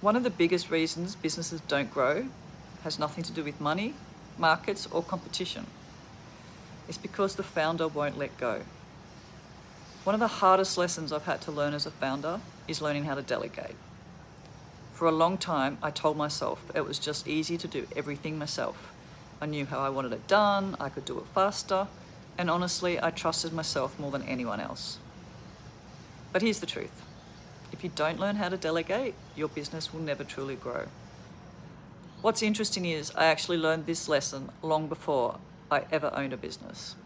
One of the biggest reasons businesses don't grow has nothing to do with money, markets, or competition. It's because the founder won't let go. One of the hardest lessons I've had to learn as a founder is learning how to delegate. For a long time, I told myself it was just easy to do everything myself. I knew how I wanted it done, I could do it faster, and honestly, I trusted myself more than anyone else. But here's the truth. If you don't learn how to delegate, your business will never truly grow. What's interesting is I actually learned this lesson long before I ever owned a business.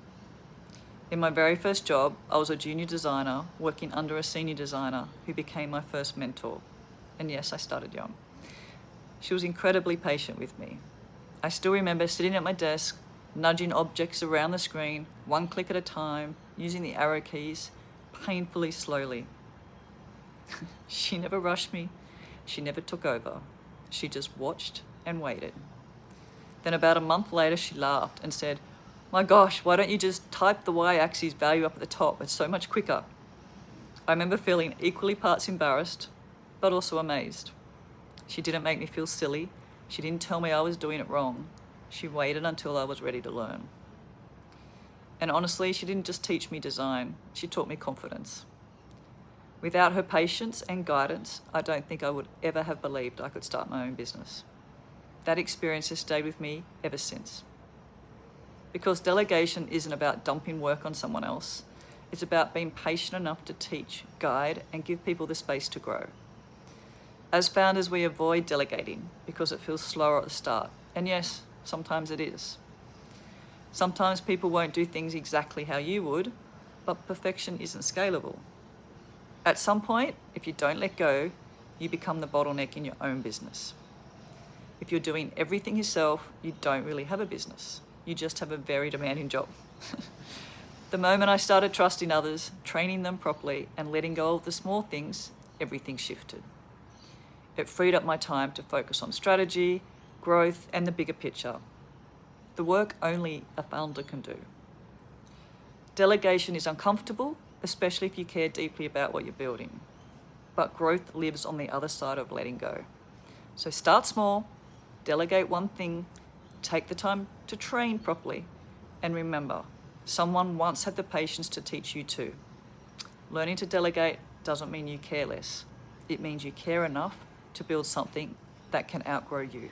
In my very first job, I was a junior designer working under a senior designer who became my first mentor. And yes, I started young. She was incredibly patient with me. I still remember sitting at my desk, nudging objects around the screen, one click at a time, using the arrow keys, painfully slowly. She never rushed me. She never took over. She just watched and waited. Then about a month later, she laughed and said, "My gosh, why don't you just type the y-axis value up at the top? It's so much quicker." I remember feeling equally parts embarrassed, but also amazed. She didn't make me feel silly. She didn't tell me I was doing it wrong. She waited until I was ready to learn. And honestly, she didn't just teach me design, she taught me confidence. Without her patience and guidance, I don't think I would ever have believed I could start my own business. That experience has stayed with me ever since. Because delegation isn't about dumping work on someone else. It's about being patient enough to teach, guide, and give people the space to grow. As founders, we avoid delegating because it feels slower at the start. And yes, sometimes it is. Sometimes people won't do things exactly how you would, but perfection isn't scalable. At some point, if you don't let go, you become the bottleneck in your own business. If you're doing everything yourself, you don't really have a business. You just have a very demanding job. The moment I started trusting others, training them properly, and letting go of the small things, everything shifted. It freed up my time to focus on strategy, growth, and the bigger picture. The work only a founder can do. Delegation is uncomfortable, especially if you care deeply about what you're building. But growth lives on the other side of letting go. So start small, delegate one thing, take the time to train properly, and remember, someone once had the patience to teach you too. Learning to delegate doesn't mean you care less. It means you care enough to build something that can outgrow you.